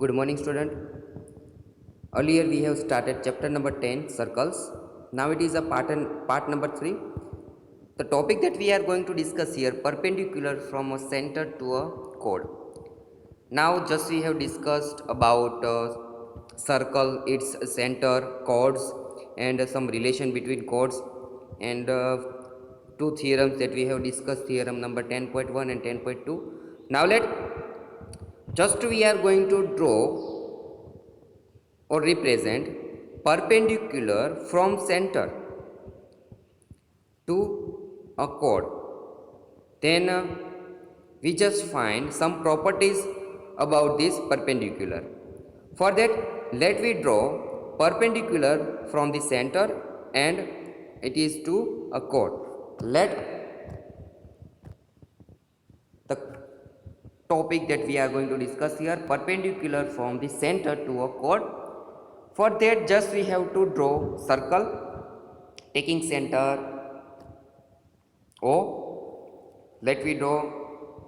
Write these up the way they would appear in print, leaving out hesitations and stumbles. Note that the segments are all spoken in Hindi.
Good morning, student. Earlier we have started chapter number 10, circles. Now it is a part number 3. The topic that we are going to discuss here, perpendicular from a center to a chord. Now just we have discussed about circle, its center, chords, and some relation between chords, and two theorems that we have discussed, theorem number 10.1 and 10.2. Now just we are going to draw or represent perpendicular from center to a chord. Then we just find some properties about this perpendicular. For that, let we draw perpendicular from the center and it is to a chord. Let the topic that we are going to discuss here, perpendicular from the center to a chord. For that, just we have to draw circle taking center O. Let we draw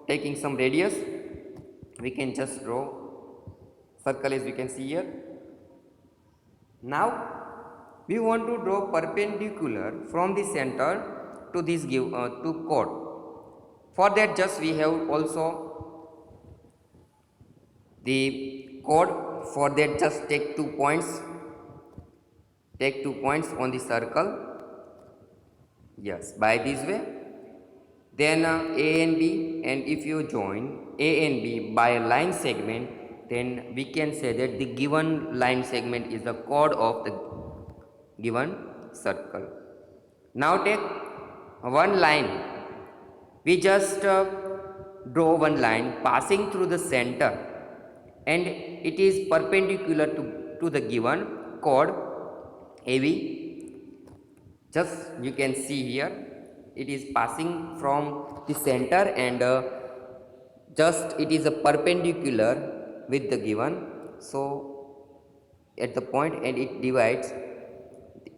taking some radius. We can just draw circle as we can see here. Now we want to draw perpendicular from the center to this to chord. For that, just we have also the chord. For that, just take 2 points. Take 2 points on the circle. Yes, by this way. Then A and B, and if you join A and B by a line segment, then we can say that the given line segment is the chord of the given circle. Now take one line. We just draw one line passing through the center, and it is perpendicular to the given chord AB. Just you can see here, it is passing from the center and just it is a perpendicular with the given. So at the point, and it divides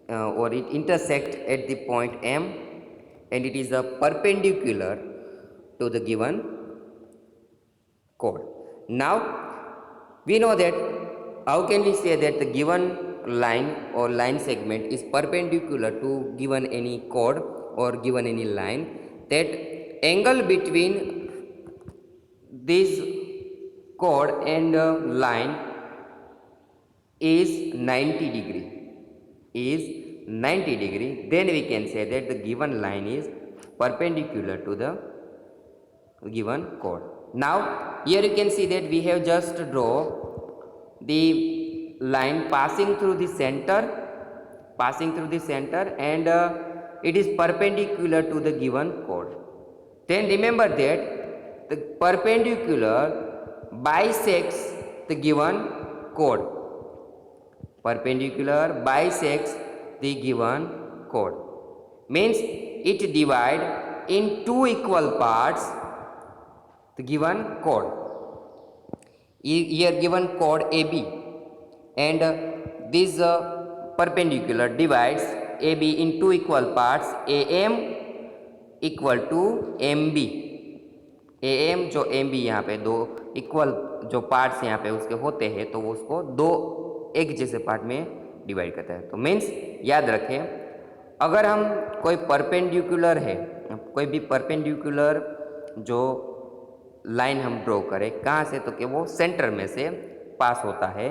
or it intersects at the point M, and it is a perpendicular to the given chord. Now we know that how can we say that the given line or line segment is perpendicular to given any chord or given any line? That angle between this chord and line is 90 degree. Then we can say that the given line is perpendicular to the given chord. Now here you can see that we have just draw the line passing through the center, and it is perpendicular to the given chord. Then remember that the perpendicular bisects the given chord. Perpendicular bisects the given chord means it divide in two equal parts the given chord. Here given chord AB, and this perpendicular divides AB in two equal parts, AM equal to MB. AM जो MB यहाँ पे दो इक्वल जो पार्ट्स यहाँ पे उसके होते हैं, तो वो उसको दो एक जैसे पार्ट में डिवाइड करता है. तो मीन्स याद रखें, अगर हम कोई परपेंडिकुलर है, कोई भी परपेंडिकुलर जो लाइन हम ड्रॉ करें कहाँ से, तो कि वो सेंटर में से पास होता है,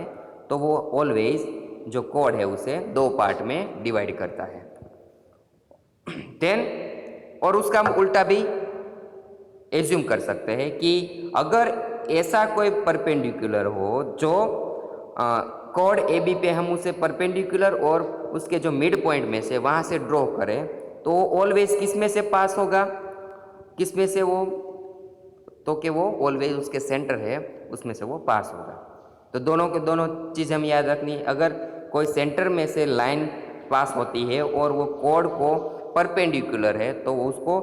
तो वो ऑलवेज जो कोड है उसे दो पार्ट में डिवाइड करता है. देन और उसका हम उल्टा भी एज्यूम कर सकते हैं कि अगर ऐसा कोई परपेंडिकुलर हो जो कोड ए बी पे हम उसे परपेंडिकुलर और उसके जो मिड पॉइंट में से वहाँ से ड्रॉ करें, तो ऑलवेज किस में से पास होगा, किस में से वो, तो कि वो ऑलवेज उसके सेंटर है उसमें से वो पास होगा. तो दोनों के दोनों चीज़ हम याद रखनी. अगर कोई सेंटर में से लाइन पास होती है और वो कोड को परपेंडिकुलर है, तो वो उसको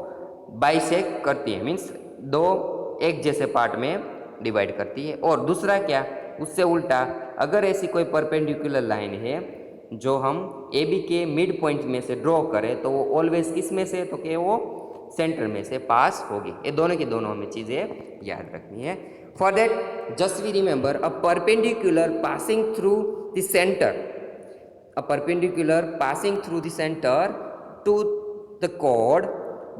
बाइसेक्ट करती है, मीन्स दो एक जैसे पार्ट में डिवाइड करती है. और दूसरा क्या, उससे उल्टा, अगर ऐसी कोई परपेंडिकुलर लाइन है जो हम ए बी के मिड पॉइंट में से ड्रॉ करें, तो वो ऑलवेज किस में से, तो कि वो सेंटर में से पास होगी। ये दोनों की दोनों हमें चीज़ें याद रखनी है। For that just we remember a perpendicular passing through the centre, a perpendicular passing through the centre to the code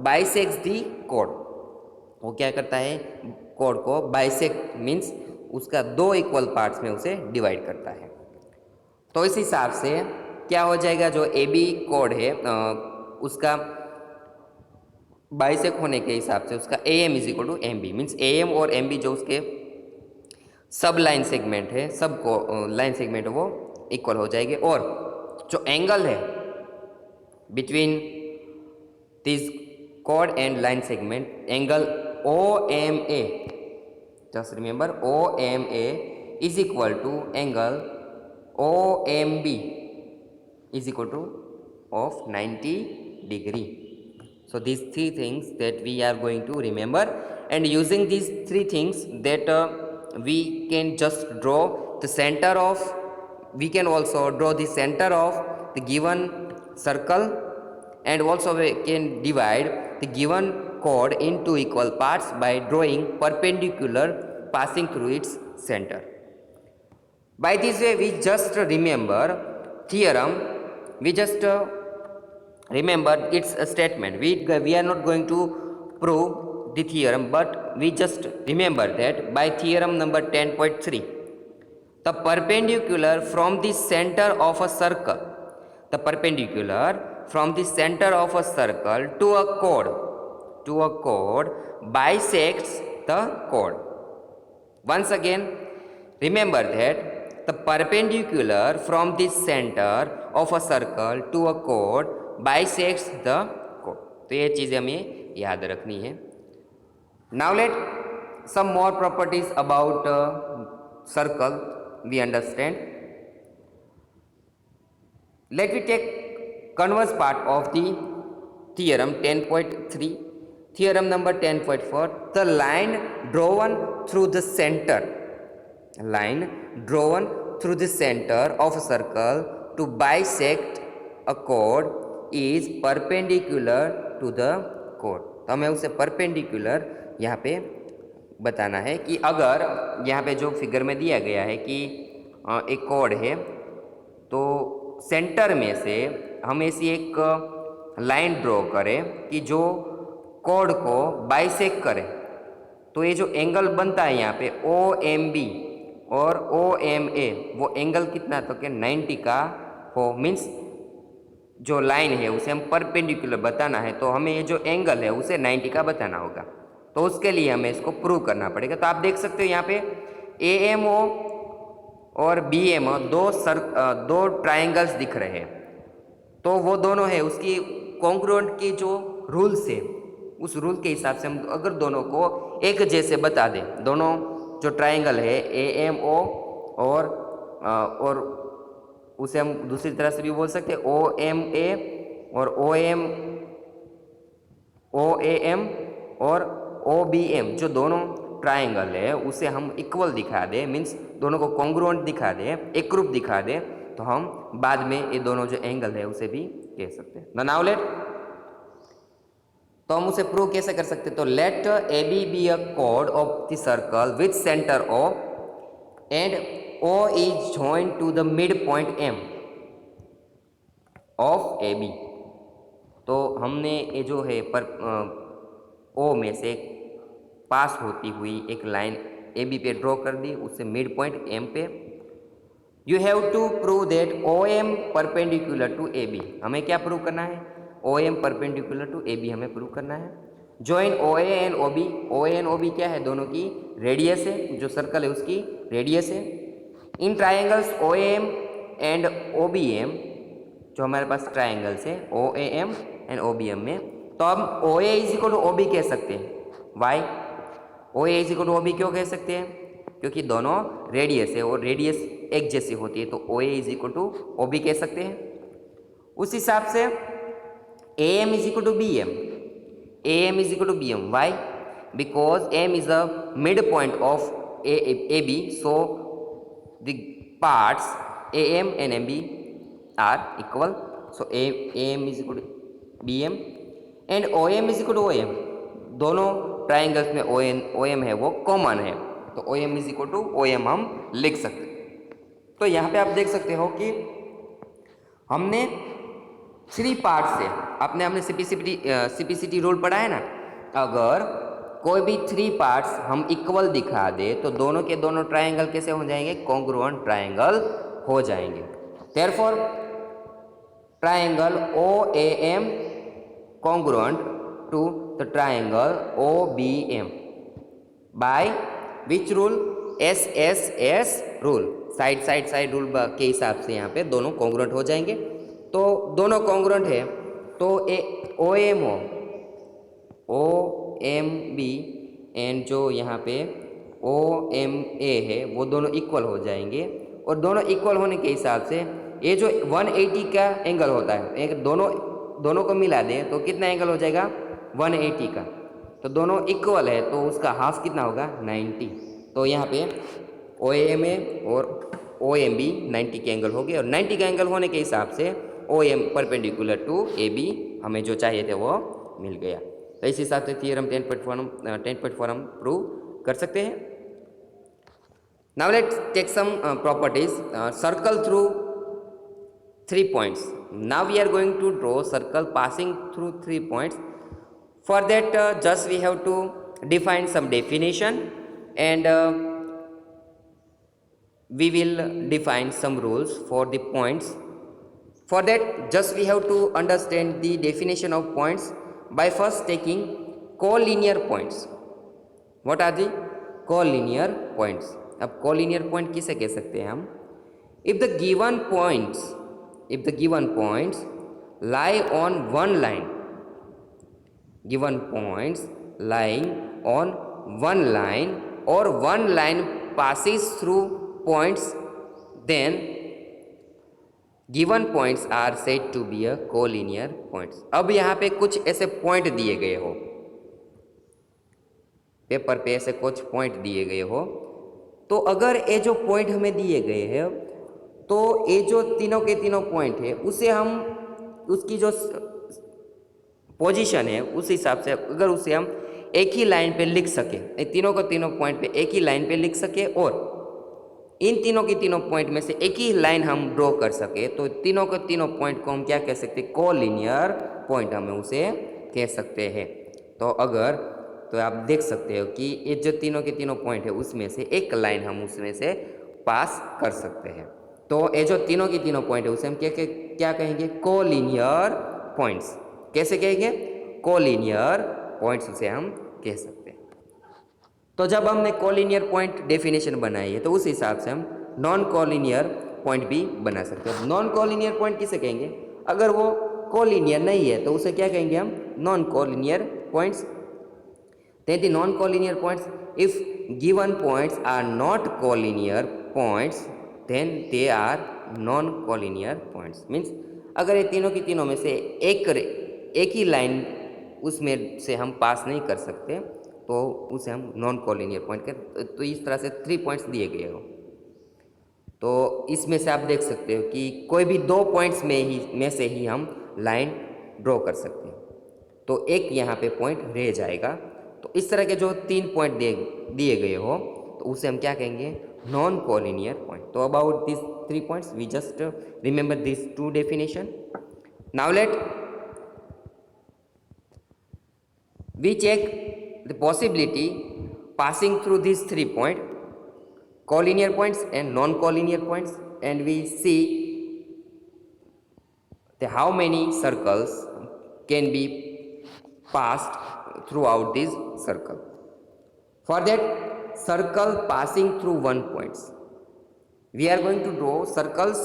bisects the code. वो क्या करता है, कोड को बाइसेक्ट मीन्स उसका दो इक्वल पार्ट्स में उसे डिवाइड करता है। तो इस हिसाब से क्या हो जाएगा, जो ए बी कोड है उसका बाइसेक्ट होने के हिसाब से उसका A M is equal to M B, means A M और एम बी जो उसके सब लाइन सेगमेंट है, सब को लाइन सेगमेंट वो इक्वल हो जाएंगे। और जो एंगल है बिटवीन दिस कोड and line segment, angle O M A, just remember OMA is equal to angle OMB is equal to of 90 degree. So these three things that we are going to remember, and using these three things that we can just draw the center of, we can also draw the center of the given circle, and also we can divide the given chord into equal parts by drawing perpendicular passing through its center. By this way we just remember theorem, we just remember its statement. We are not going to prove the theorem, but we just remember that by theorem number 10.3, the perpendicular from the center of a circle, the perpendicular from the center of a circle to a chord bisects the chord. Once again remember that the perpendicular from the center of a circle to a chord bisects the chord. तो ये चीज़ें हमें याद रखनी है. Now let some more properties about circle we understand. Let me take converse part of the theorem 10.3. Theorem number 10.4, the line drawn through the center, of a circle to bisect a chord is perpendicular to the chord. तो हमें उसे perpendicular यहाँ पे बताना है कि अगर यहाँ पे जो फिगर में दिया गया है कि एक chord है, तो सेंटर में से हम ऐसी एक लाइन ड्रॉ करें कि जो कोड को बाइसेक्ट करे। तो ये जो एंगल बनता है यहाँ पे ओ एम बी और ओ एम ए, वो एंगल कितना तो कि 90 का हो, मीन्स जो लाइन है उसे हम परपेंडिकुलर बताना है, तो हमें ये जो एंगल है उसे 90 का बताना होगा। तो उसके लिए हमें इसको प्रूव करना पड़ेगा। तो आप देख सकते हो यहाँ पे ए एम ओ और बी एम दो ट्राइंगल्स दिख रहे हैं। तो वो दोनों है उसकी कॉन्ग्रुएंट की जो रूल्स है, उस रूल के हिसाब से हम अगर दोनों को एक जैसे बता दें, दोनों जो ट्राइंगल है ए एम ओ और उसे हम दूसरी तरह से भी बोल सकते हैं ओ एम ए और ओ ए एम और ओ बी एम, जो दोनों ट्राइंगल है उसे हम इक्वल दिखा दें, मीन्स दोनों को कॉन्ग्रुएंट दिखा दें, एक रूप दिखा दें, तो हम बाद में ये दोनों जो एंगल है उसे भी कह सकते हैं। नाउ लेट, तो हम उसे प्रूव कैसे कर सकते हैं, तो let A B be a chord of the circle with centre O and O is joint to the mid point M of A B. तो हमने ये जो है पर O में से पास होती हुई एक लाइन ए बी पे ड्रॉ कर दी, उससे मिड पॉइंट M पे। You have to prove that O M perpendicular to A B. हमें क्या प्रूव करना है, O M perpendicular to A B हमें प्रूव करना है। Join O A and O B, O A and O B क्या है, दोनों की रेडियस है, जो सर्कल है उसकी रेडियस है। In triangles O M and O B M, जो हमारे पास ट्राइंगल्स है O A M and O B M में, तो हम O A is equal to O B कह सकते हैं। Why O A is equal to O B क्यों कह सकते हैं, क्योंकि दोनों रेडियस है और रेडियस एक जैसी होती है, तो O A is equal to O B कह सकते हैं। उस हिसाब से A M is equal to B M, A M is equal to B M. Why, because M is a mid point of A B, so the parts A M and M B are equal, so a m is equal to bm and O M is equal to O M, दोनों ट्राइंगल्स में ओ एम है वो कॉमन है, तो O M is equal to O M हम लिख सकते हैं। तो यहाँ पे आप देख सकते हो कि हमने 3 पार्ट से हमने सीपीसीटी रूल पढ़ा है ना, अगर कोई भी 3 पार्ट्स हम इक्वल दिखा दे तो दोनों के दोनों ट्राइंगल कैसे हो जाएंगे, कॉन्ग्रुएंट ट्राइंगल हो जाएंगे। Therefore triangle O A M congruent to the triangle OBM by which rule, SSS rule, side rule के हिसाब से यहाँ पे दोनों कॉन्ग्रुएंट हो जाएंगे। तो दोनों कॉन्ग्रुएंट है तो ओ एम बी एंड जो यहाँ पे ओ एम ए है वो दोनों इक्वल हो जाएंगे, और दोनों इक्वल होने के हिसाब से ये जो 180 का एंगल होता है, एक दोनों को मिला दें तो कितना एंगल हो जाएगा 180 का, तो दोनों इक्वल है तो उसका हाफ कितना होगा 90। तो यहाँ पे ओ एम ए और ओ एम बी 90 के एंगल हो गए, और 90 का एंगल होने के हिसाब से O M perpendicular to A B हमें जो चाहिए थे वो मिल गया। तो इस हिसाब से थियरम 10.4 हम प्रूव कर सकते हैं। Now let's take some properties. Circle through 3 points. Now we are going to draw circle passing through 3 points. For that just we have to define some definition, and we will define some rules for the points. For that just we have to understand the definition of points by first taking collinear points. What are the collinear points? अब collinear point किसे कह सकते हैं हम? If the given points lie on one line, given points lying on one line or one line passes through points, then given points are said to be a collinear points. अब यहाँ पे कुछ ऐसे पॉइंट दिए गए हो, पेपर पे ऐसे कुछ पॉइंट दिए गए हो, तो अगर ये जो पॉइंट हमें दिए गए हैं तो ये जो तीनों के तीनों पॉइंट है उसे हम उसकी जो पोजीशन है उस हिसाब से अगर उसे हम एक ही लाइन पे लिख सके, तीनों को तीनों पॉइंट पे एक ही लाइन पे लिख सके, और इन तीनों की तीनों पॉइंट में से एक ही लाइन हम ड्रॉ कर सके, तो तीनों के तीनों पॉइंट को हम क्या कह सकते हैं, कोलिनियर पॉइंट हमें उसे कह सकते हैं। तो आप देख सकते हो कि ये जो तीनों के तीनों पॉइंट है उसमें से एक लाइन हम उसमें से पास कर सकते हैं। तो ये जो तीनों की तीनों पॉइंट है उसे हम क्या कहेंगे, कोलिनियर पॉइंट्स। कैसे कहेंगे, कोलिनियर पॉइंट्स उसे हम कह सकते हैं। तो जब हमने कोलिनियर पॉइंट डेफिनेशन बनाई है तो उस हिसाब से हम नॉन कोलिनियर पॉइंट भी बना सकते हैं। नॉन कोलिनियर पॉइंट किसे कहेंगे, अगर वो कोलिनियर नहीं है तो उसे क्या कहेंगे हम, non collinear points. Then the non-collinear points, if given points are not collinear points, then they are non-collinear points. Means अगर ये तीनों की तीनों में से एक ही लाइन उसमें से हम पास नहीं कर सकते तो उसे हम नॉन कॉलिनियर पॉइंट कहते। तो इस तरह से 3 पॉइंट्स दिए गए हो, तो इसमें से आप देख सकते हो कि कोई भी 2 पॉइंट्स में से ही हम लाइन ड्रॉ कर सकते हैं, तो एक यहाँ पे पॉइंट रह जाएगा। तो इस तरह के जो 3 पॉइंट दिए गए हो तो उसे हम क्या कहेंगे, नॉन कोलिनियर पॉइंट। तो about this 3 points we just remember this 2 definition. Now let we check the possibility passing through this 3 point, collinear points and non collinear points, and we see how many circles can be passed throughout this circle. For that, circle passing through 1 points, we are going to draw circles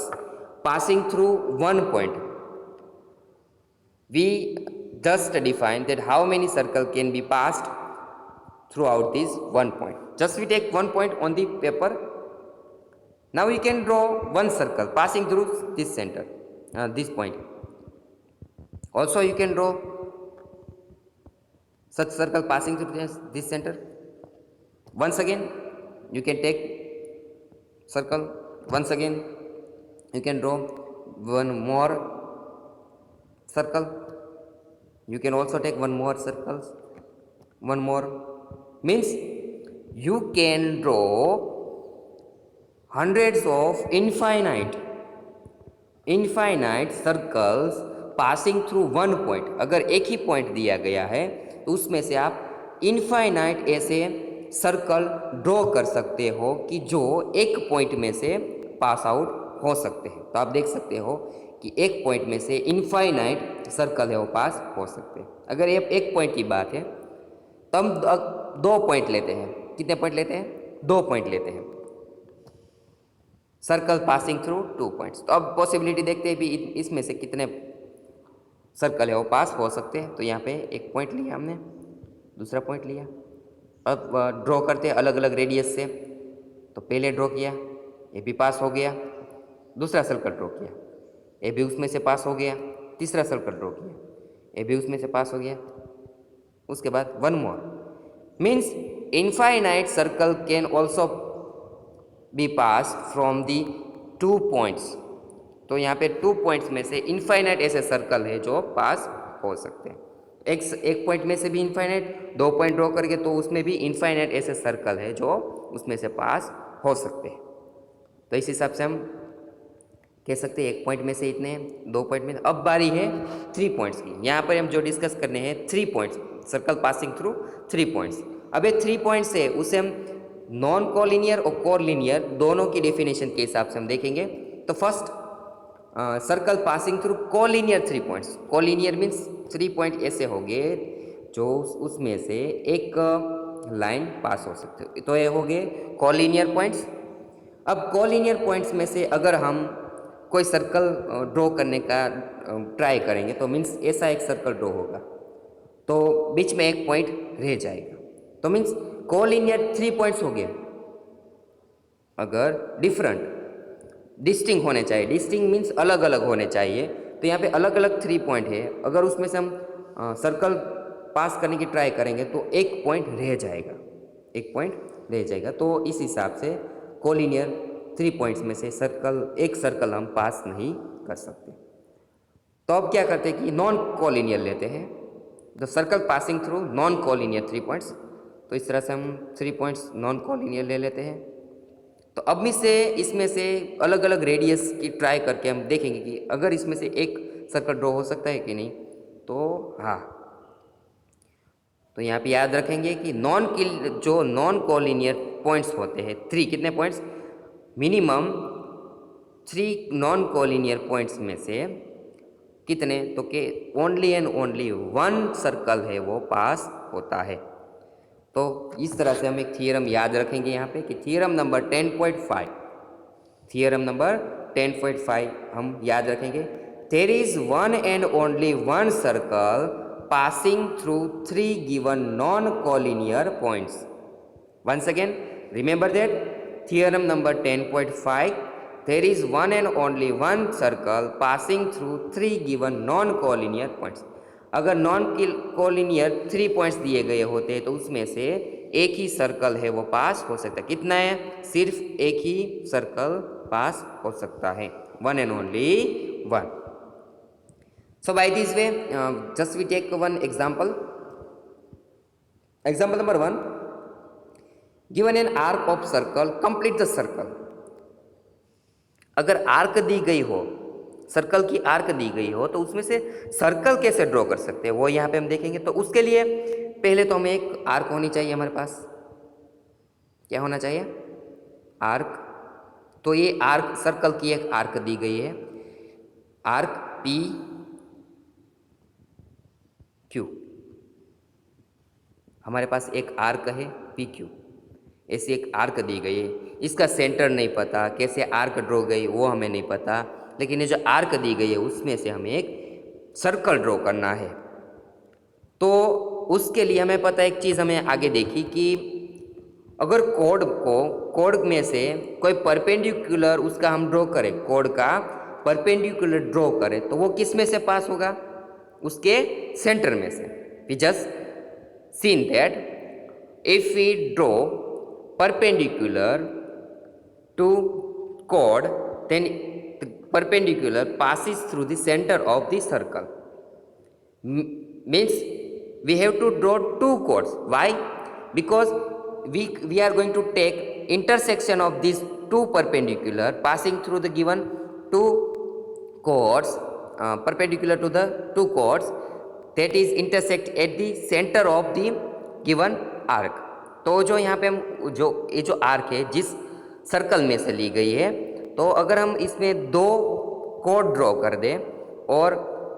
passing through 1 point. We just define that how many circle can be passed throughout this 1 point. Just we take 1 point on the paper. Now we can draw 1 circle passing through this center, this point. Also you can draw such circle passing through this center. Once again you can take circle, once again you can draw one more circle, You can also take one more circles, one more, means you can draw hundreds of infinite circles passing through one point. अगर एक ही पॉइंट दिया गया है तो उसमें से आप इनफाइनाइट ऐसे सर्कल ड्रॉ कर सकते हो कि जो एक पॉइंट में से पास आउट हो सकते हैं। तो आप देख सकते हो कि एक पॉइंट में से इनफाइनाइट सर्कल है वो पास हो सकते हैं। अगर ये एक पॉइंट की बात है तो हम दो पॉइंट लेते हैं। कितने पॉइंट लेते हैं? 2 पॉइंट लेते हैं। Circle passing through 2 points. तो अब पॉसिबिलिटी देखते हैं भी इसमें से कितने सर्कल है वो पास हो सकते हैं। तो यहाँ पे एक पॉइंट लिया हमने, दूसरा पॉइंट लिया। अब ड्रॉ करते हैं अलग अलग रेडियस से। तो पहले ड्रॉ किया, ये भी पास हो गया। दूसरा सर्कल ड्रॉ किया, ये भी उसमें से पास हो गया। तीसरा सर्कल ड्रॉ किया, ये भी उसमें से पास हो गया। उसके बाद one more, means infinite circle can also be pass from the 2 points. तो यहाँ पे 2 पॉइंट्स में से इनफाइनाइट ऐसे सर्कल है जो पास हो सकते हैं। एक पॉइंट में से भी इनफाइनाइट, 2 पॉइंट ड्रॉ करके तो उसमें भी इनफाइनाइट ऐसे सर्कल है जो उसमें से पास हो सकते हैं। तो इस हिसाब से हम कह सकते हैं एक पॉइंट में से इतने, 2 पॉइंट में। अब बारी है 3 पॉइंट्स की। यहाँ पर हम जो डिस्कस करने हैं 3 points, circle passing through 3 points. अब ये 3 पॉइंट्स है उसे हम नॉन कोलिनियर और कोलिनियर दोनों की डेफिनेशन के हिसाब से हम देखेंगे। तो first circle passing through collinear 3 points. Collinear means 3 point ऐसे हो गए जो उसमें से एक लाइन पास हो सकते हो, तो ये हो गए कोलिनियर पॉइंट्स। अब कोलिनियर पॉइंट्स में से अगर हम कोई सर्कल ड्रॉ करने का ट्राई करेंगे तो मीन्स ऐसा एक सर्कल ड्रॉ होगा तो बीच में एक पॉइंट रह जाएगा। तो मीन्स कोलिनियर 3 पॉइंट्स हो गए। अगर डिफरेंट डिस्टिंग होने चाहिए, डिस्टिंग मीन्स अलग अलग होने चाहिए। तो यहाँ पे अलग अलग 3 पॉइंट है, अगर उसमें से हम सर्कल पास करने की ट्राई करेंगे तो एक पॉइंट रह जाएगा, एक पॉइंट रह जाएगा। तो इस हिसाब से कोलिनियर 3 पॉइंट्स में से एक सर्कल हम पास नहीं कर सकते। तो अब क्या करते हैं कि नॉन कोलिनियर लेते हैं, the circle passing through non collinear 3 points. तो इस तरह से हम 3 पॉइंट्स नॉन कोलिनियर ले लेते हैं। तो अब इसमें से अलग अलग रेडियस की ट्राई करके हम देखेंगे कि अगर इसमें से एक सर्कल ड्रॉ हो सकता है कि नहीं। तो हाँ, तो यहाँ पे याद रखेंगे कि जो नॉन कोलिनियर पॉइंट्स होते हैं 3, कितने points? Minimum 3 non collinear points में से कितने? तो कि ओनली एंड ओनली 1 सर्कल है वो पास होता है। तो इस तरह से हम एक थियरम याद रखेंगे यहाँ पे कि थियरम नंबर 10.5, थियरम नंबर 10.5 हम याद रखेंगे। There is one and only one circle passing through 3 given non collinear points. Once again remember that theorem number 10.5, there is one and only one circle passing through 3 given non collinear points. अगर नॉन कोलिनियर 3 पॉइंट्स दिए गए होते तो उसमें से एक ही सर्कल है वो पास हो सकता है। कितना है? सिर्फ एक ही सर्कल पास हो सकता है, one and only one. So by this way just we take one example. Example number 1, given an arc of circle, complete the circle. अगर आर्क दी गई हो, सर्कल की आर्क दी गई हो तो उसमें से सर्कल कैसे ड्रॉ कर सकते हैं वो यहाँ पे हम देखेंगे। तो उसके लिए पहले तो हमें एक आर्क होनी चाहिए हमारे पास। क्या होना चाहिए? आर्क। तो ये आर्क, सर्कल की एक आर्क दी गई है, आर्क पी क्यू। हमारे पास एक आर्क है पी क्यू, ऐसी एक आर्क दी गई है। इसका सेंटर नहीं पता, कैसे आर्क ड्रॉ गई वो हमें नहीं पता, लेकिन ये जो आर्क दी गई है उसमें से हमें एक सर्कल ड्रॉ करना है। तो उसके लिए हमें पता है एक चीज़ हमें आगे देखी कि अगर कोड में से कोई परपेंडिकुलर उसका हम ड्रॉ करें, कोड का परपेंडिकुलर ड्रॉ करें तो वो किस में से पास होगा? उसके सेंटर में से। We just seen that if we draw perpendicular to chord, then the perpendicular passes through the center of the circle. means we have to draw two chords. Why? Because we are going to take intersection of these two perpendicular passing through the given two chords, perpendicular to the two chords, that is intersect at the center of the given arc. तो जो यहाँ पे हम जो ये जो आर्क है जिस सर्कल में से ली गई है, तो अगर हम इसमें दो कोड ड्रॉ कर दें और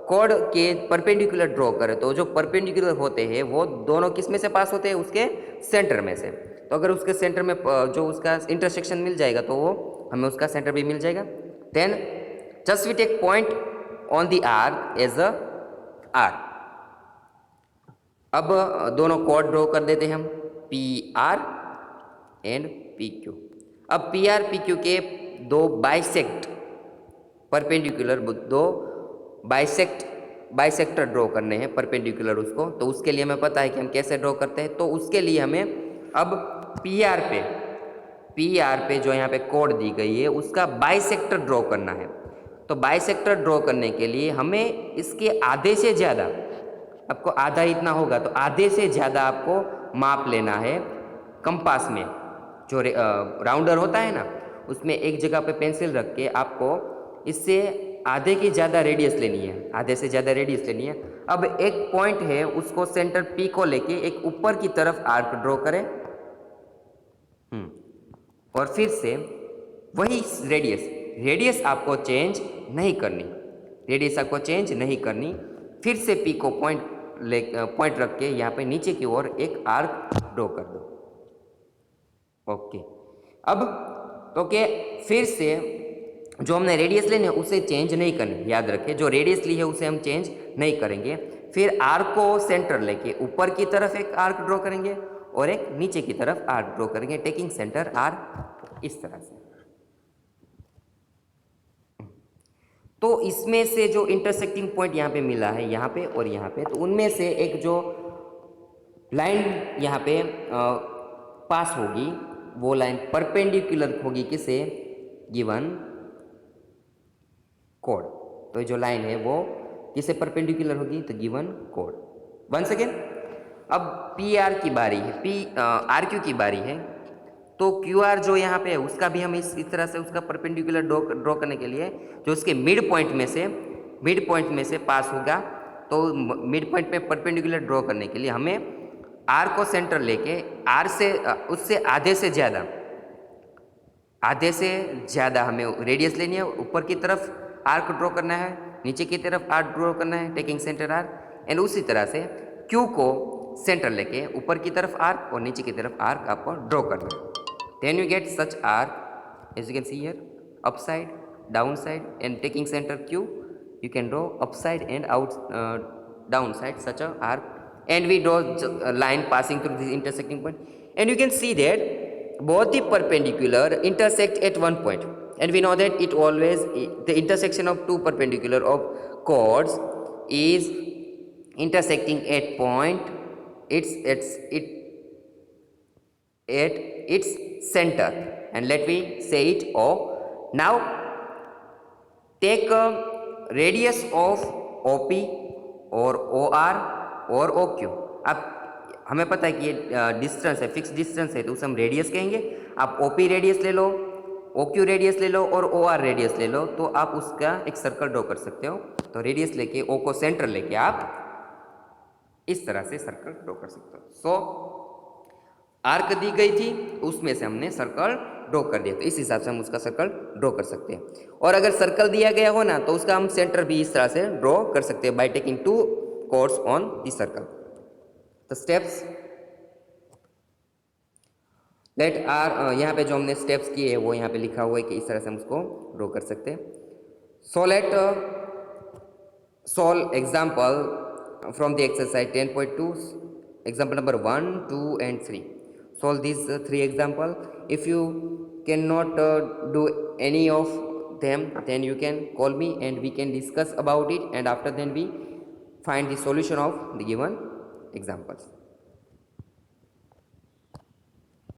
कोड के परपेंडिकुलर ड्रॉ करें, तो जो परपेंडिकुलर होते हैं वो दोनों किस में से पास होते हैं? उसके सेंटर में से। तो अगर उसके सेंटर में जो उसका इंटरसेक्शन मिल जाएगा तो वो हमें उसका सेंटर भी मिल जाएगा। Then just we take point on the arc as a R. अब दोनों कोड ड्रॉ कर देते हैं हम, P R and P Q. अब पी आर पी क्यू के दो बाइसेक्ट परपेंडिकुलर, दो बाइसेक्टर ड्रॉ करने हैं परपेंडिकुलर उसको। तो उसके लिए हमें पता है कि हम कैसे ड्रॉ करते हैं। तो उसके लिए हमें अब पी आर पे जो यहाँ पे कोड दी गई है उसका बाइसेक्टर ड्रॉ करना है। तो बाइसेक्टर ड्रॉ करने के लिए हमें इसके आधे से ज़्यादा, आपको आधा इतना होगा तो आधे से ज़्यादा आपको माप लेना है कंपास में। जो राउंडर होता है ना, उसमें एक जगह पे पेंसिल रख के आपको इससे आधे की ज़्यादा रेडियस लेनी है, आधे से ज़्यादा रेडियस लेनी है। अब एक पॉइंट है, उसको सेंटर पी को लेके एक ऊपर की तरफ आर्क ड्रॉ करें और फिर से वही रेडियस आपको चेंज नहीं करनी, फिर से पी को पॉइंट रख के यहाँ पे नीचे की ओर एक आर्क ड्रॉ कर दो। ओके, अब ओके, फिर से जो हमने रेडियस लेनी है उसे चेंज नहीं करनी, याद रखें जो रेडियस ली है उसे हम चेंज नहीं करेंगे। फिर आर्क को सेंटर लेके ऊपर की तरफ एक आर्क ड्रॉ करेंगे और एक नीचे की तरफ आर्क ड्रॉ करेंगे, टेकिंग सेंटर आर, इस तरह से। तो इसमें से जो इंटरसेक्टिंग पॉइंट यहाँ पे मिला है, यहाँ पे और यहाँ पे, तो उनमें से एक जो लाइन यहाँ पे पास होगी वो लाइन परपेंडिकुलर होगी किसे? Given code. तो जो लाइन है वो किसे परपेंडिकुलर होगी? तो गिवन कोड। वंस अगेन, अब पी आर की बारी है, आर क्यू की बारी है। तो क्यू आर जो यहाँ पे है उसका भी हम इस तरह से उसका परपेंडिकुलर ड्रॉ करने के लिए जो उसके मिड पॉइंट में से पास होगा, तो मिड पॉइंट में परपेंडिकुलर ड्रॉ करने के लिए हमें आर को सेंटर लेके आर से उससे आधे से ज़्यादा हमें रेडियस लेनी है, ऊपर की तरफ आर्क ड्रॉ करना है, नीचे की तरफ आर्क ड्रॉ करना है, टेकिंग सेंटर आर। एंड उसी तरह से क्यू को सेंटर लेके ऊपर की तरफ आर्क और नीचे की तरफ आर्क आपको ड्रॉ करना है। Then you get such arc as you can see here, upside, downside, and taking center Q, you can draw upside and downside such a arc, and we draw a line passing through this intersecting point, and you can see that both the perpendicular intersect at one point, and we know that it always, the intersection of two perpendicular of chords is intersecting at point at its center, and let me say it O. Now take a radius of OP or OR or OQ. अब हमें पता है कि ये डिस्टेंस है, फिक्स डिस्टेंस है, तो उसे हम रेडियस कहेंगे। आप OP रेडियस ले लो, OQ रेडियस ले लो और OR रेडियस ले लो, तो आप उसका एक सर्कल ड्रॉ कर सकते हो। तो रेडियस लेके O को सेंटर लेके आप इस तरह से सर्कल ड्रॉ कर सकते हो। सो आर्क दी गई थी, उसमें से हमने सर्कल ड्रॉ कर दिया, तो इस हिसाब से हम उसका सर्कल ड्रॉ कर सकते हैं। और अगर सर्कल दिया गया हो ना, तो उसका हम सेंटर भी इस तरह से ड्रॉ कर सकते हैं by taking two chords on the circle. The steps let R, यहाँ पे जो हमने स्टेप्स किए हैं वो यहाँ पे लिखा हुआ है कि इस तरह से हम उसको ड्रॉ कर सकते हैं। So let solve example from the exercise 10.2, example number 1, 2 and 3. Solve these 3 example. If you cannot do any of them, then you can call me and we can discuss about it, and after then we find the solution of the given examples.